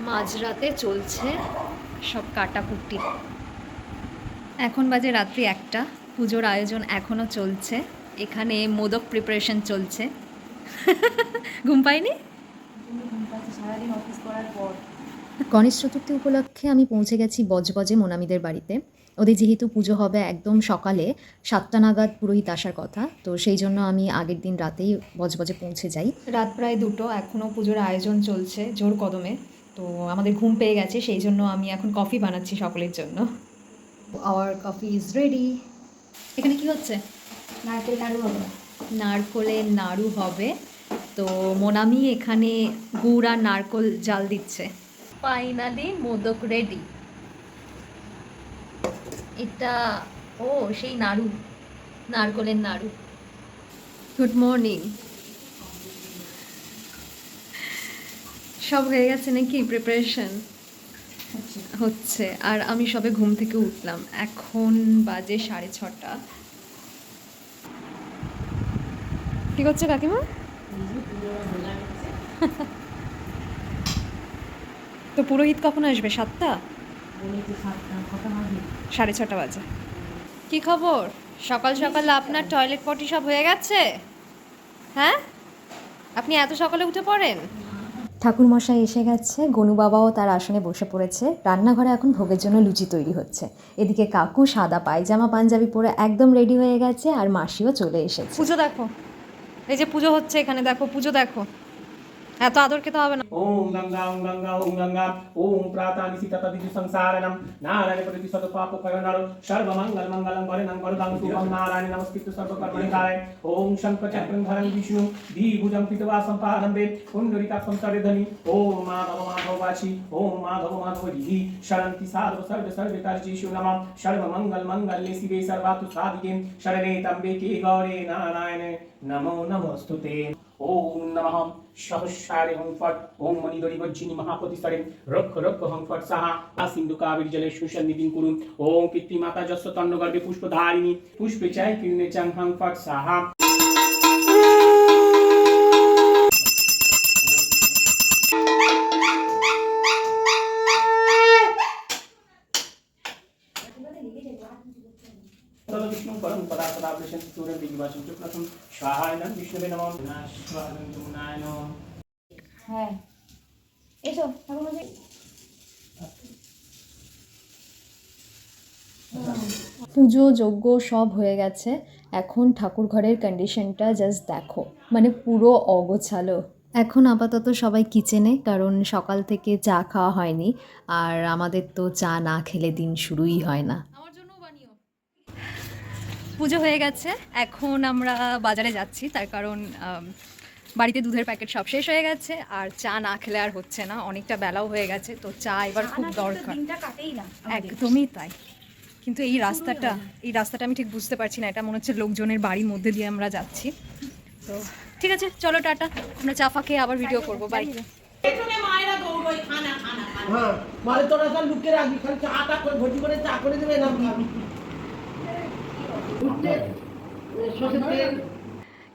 মাঝরাতে চলছে সব কাটাকুটি। এখন বাজে রাত্রি 1টা, পুজোর আয়োজন এখনও চলছে। এখানে মোদক প্রিপারেশন চলছে। ঘুম পাইনি? সারাদিন অফিস করার পর গণেশ চতুর্থী উপলক্ষে আমি পৌঁছে গেছি বজবজে মোনামিদের বাড়িতে। ওদের যেহেতু পুজো হবে একদম সকালে 7টা নাগাদ পুরোহিত আসার কথা, তো সেই জন্য আমি আগের দিন রাতেই বজবজে পৌঁছে যাই। রাত প্রায় 2টো, এখনও পুজোর আয়োজন চলছে জোর কদমে। তো আমাদের ঘুম পেয়ে গেছে, সেই জন্য আমি এখন কফি বানাচ্ছি সকলের জন্য। Our coffee is ready. এখানে কি হচ্ছে? নারকেল নাড়ু হবে। নারকোলের নাড়ু হবে। তো মোনামি এখানে গুড় আর নারকোল জাল দিচ্ছে। Finally modak ready. এটা সেই নাড়ু, নারকোলের নাড়ু। Good morning. সব হয়ে গেছে নাকি প্রিপারেশন? হচ্ছে। আর আমি সবে ঘুম থেকে উঠলাম, এখন বাজে 6:30। কি করছে কাকিমা? তো পুরোহিত কখন আসবে? 7টা? 6:30 বাজে। কি খবর? সকাল সকাল আপনার টয়লেট পটি সব হয়ে গেছে? হ্যাঁ, আপনি এত সকালে উঠে পড়েন? ঠাকুরমশাই এসে গেছে, গনু বাবাও তার আসনে বসে পড়েছে। রান্নাঘরে এখন ভোগের জন্য লুচি তৈরি হচ্ছে। এদিকে কাকু সাদা পায়জামা পাঞ্জাবি পরে একদম রেডি হয়ে গেছে, আর মাসিও চলে এসেছে। পুজো দেখো, এই যে পুজো হচ্ছে এখানে, দেখো পুজো দেখো। এত আদর খেতে হবে না। ओम गंगा ओम गंगा ओम गंगा ओम प्रातानि सीता विदु संसारणम नारायण प्रति सद पाप करणर सर्व मंगल मंगलम वरणं वरदं शुभं नारायण नमस्कृत्य सर्व कर्मणि कारय ओम शंकर चक्रं धरं विष्णु द्विभुजं पितवासं पारम्भे पुंडरीकाक्षं सरिधनि ओम माधव माधव वाची ओम माधव माधव हि शरन्ति साधव सर्व सर्व कार्येषु नमः सर्व मंगल मंगल्ये शिवे सर्वातु साधिके शरणे त्र्यंबके गौरे नारायणे नमो नमोस्तुते ओम नमः सहस्रारे हं फट ओम मणिधरी वज्जिनी महापतिस्तरे रक्ष रक्ष हं फट साहा सिंधु कावेरी जले सुसन्निधिं कुरु ओम पितृमाता जस्य तन्नगर्भे पुष्पधारिणी पुष्पे चाय किरणे चां हं फट साहा विष्णु परम पदा पदा प्रशांत सूर्य दिग्वासं चुक्लसं स्वाहायनं विष्णुवे नमः नाश्वानं जमुनाय नमः। হ্যাঁ এসো ঠাকুরমশাই। পুজো যজ্ঞ সব হয়ে গেছে। এখন ঠাকুর ঘরের কন্ডিশনটা জাস্ট দেখো, মানে পুরো অগোছালো। এখন আপাতত সবাই কিচেনে, কারণ সকাল থেকে চা খাওয়া হয়নি, আর আমাদের তো চা না খেলে দিন শুরুই হয় না। আমার জন্যও বানিও। পুজো হয়ে গেছে, এখন আমরা বাজারে যাচ্ছি, তার কারণ বাড়িতে দুধের প্যাকেট সব শেষ হয়ে গেছে, আর চা না খেলে আর হচ্ছে না, অনেকটা বেলাও হয়ে গেছে, তো চা এবার খুব দরকার। একদমই তাই। কিন্তু এই রাস্তাটা আমি ঠিক বুঝতে পারছি না, এটা মনে হচ্ছে লোকজনের বাড়ির মধ্যে দিয়ে আমরা যাচ্ছি। তো ঠিক আছে, চলো টাটা, আমরা চা ফা খেয়ে আবার ভিডিও করবো। বাই। হ্যাঁ মানে তোরা সব লুকে রাখবি, খালি চাটা করে ভর্তি করে চা করে দেবে না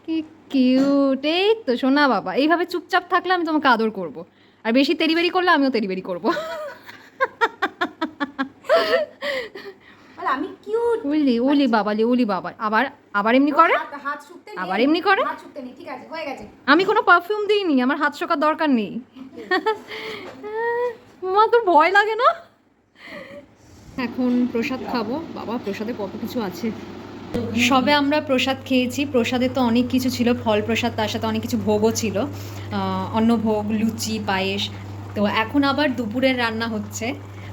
কি কিউট! এই তো শোনা বাবা, এইভাবে চুপচাপ থাকলে আমি তোমাকে আদর করব, আর বেশি তেড়িবেড়ি করলে আমিও তেড়িবেড়ি করব। আমি কিউট উলি উলি বাবা, উলি বাবা, আবার আবার এমনি করে, হাত শুকতে নেই, আবার এমনি করে। হাত শুকতে নেই, ঠিক আছে হয়ে গেছে। আমি কোনো পারফিউম দিইনি, আমার হাত শোকার দরকার নেই। মা, তোর ভয় লাগে না? এখন প্রসাদ খাবো। বাবা, প্রসাদে কত কিছু আছে। সবে আমরা প্রসাদ খেয়েছি, প্রসাদে তো অনেক কিছু ছিল, ফল প্রসাদ, তার সাথে অনেক কিছু ভোগও ছিল, অন্নভোগ, লুচি, পায়েস। তো এখন আবার দুপুরের রান্না হচ্ছে,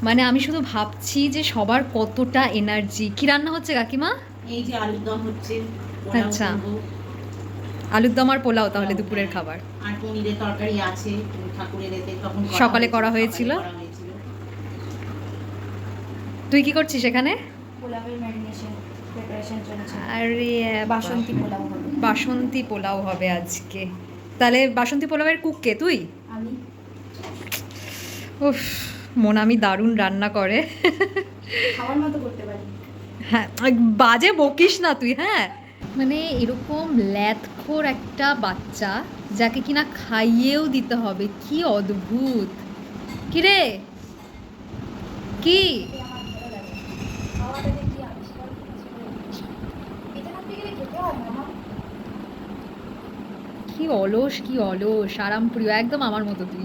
মানে আমি শুধু ভাবছি যে সবার কতটা এনার্জি। কি রান্না হচ্ছে কাকিমা? এই যে আলুর দম হচ্ছে। আচ্ছা, আলুর দম আর পোলাও তাহলে দুপুরের খাবার। আর পনিরের তরকারি আছে, ঠাকুরের এতে তখন সকালে করা হয়েছিল। তুই কি করছিস এখানে? পোলাওয়ের ম্যারিনেশন প্রিপারেশন চলছে। আরে বাসন্তী পোলাও হবে। বাসন্তী পোলাও হবে আজকে। তাহলে বাসন্তী পোলাওয়ের কুক কে? তুই? আমি। উফ, মোনামি দারুণ রান্না করে। খাওয়ার মতো করতে পারি। হ্যাঁ, বাজে বকিস না তুই। হ্যাঁ, মানে এরকম ল্যাথখোর একটা বাচ্চা যাকে কিনা খাইয়েও দিতে হবে, কি অদ্ভুত! কি রে কি খাওয়াটা যে কি আবিষ্কার করেছে। এটা না গেলে খেতে হয় মামা। কি অলস আরামপ্রিয় একদম আমার মতো তুই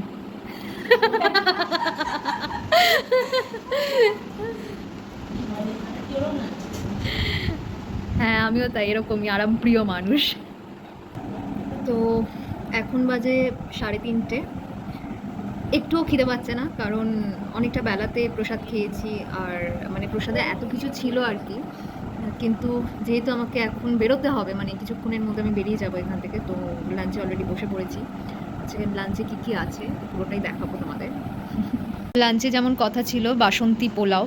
হ্যাঁ আমিও তাই এরকমই আরামপ্রিয় মানুষ। তো এখন বাজে 3:30, একটুও খিদে পাচ্ছে না, কারণ অনেকটা বেলাতে প্রসাদ খেয়েছি আর মানে প্রসাদে এত কিছু ছিল আর কি। কিন্তু যেহেতু আমাকে এখন বেরোতে হবে, মানে কিছুক্ষণের মধ্যে আমি বেরিয়ে যাবো এখান থেকে, তো লাঞ্চে অলরেডি বসে পড়েছি। আজকে লাঞ্চে কী কী আছে পুরোটাই দেখাবো তোমাদের। লাঞ্চে যেমন কথা ছিল বাসন্তী পোলাও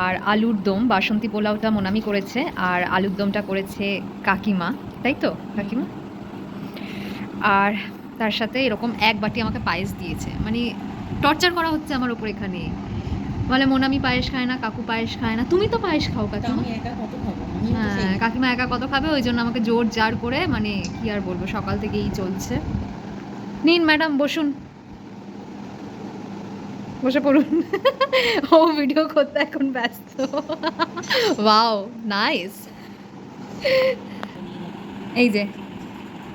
আর আলুর দম। বাসন্তী পোলাওটা মোনামি করেছে আর আলুর দমটা করেছে কাকিমা, তাই তো কাকিমা? আর তার সাথে এরকম এক বাটি আমাকে পায়েস দিয়েছে, মানে টর্চার করা হচ্ছে আমার ওপর এখানে। বলে মোনামি পায়েস খায় না, কাকু পায়েস খায় না, তুমি তো পায়েস খাও কাকিমা। আমি একা কত খাবো? আমিও তো হ্যাঁ সেই। কাকিমা একা কত খাবে, ওই জন্য আমাকে জোর জার করে, মানে কি আর বলবো, সকাল থেকেই চলছে। নিন ম্যাডাম বসুন, বসে পড়ুন। ও ভিডিও করতে এখন ব্যস্ত। Wow nice.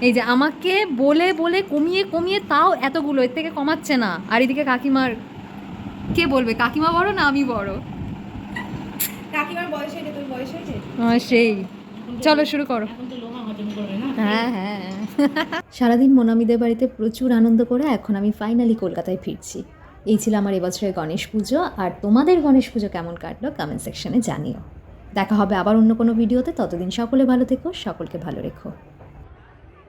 এই যে আমাকে বলে বলে কমিয়ে কমিয়ে তাও এতগুলো, এর থেকে কমাচ্ছে না। আর এদিকে কাকিমার, কে বলবে কাকিমা বড় না আমি বড়? কাকিমার বয়স হয়েছে, তোর বয়স হয়েছে? সেই চলো শুরু করো। এখন তো লোমা হজম করবে না। হ্যাঁ হ্যাঁ সারাদিন মোনামিদের বাড়িতে প্রচুর আনন্দ করে এখন আমি ফাইনালি কলকাতায় ফিরছি। এই ছিল আমার এবছরের গণেশ পুজো। আর তোমাদের গণেশ পুজো কেমন কাটলো কমেন্ট সেকশনে জানিও। দেখা হবে আবার অন্য কোনো ভিডিওতে, ততদিন সকলে ভালো থেকো, সকলকে ভালো রেখো।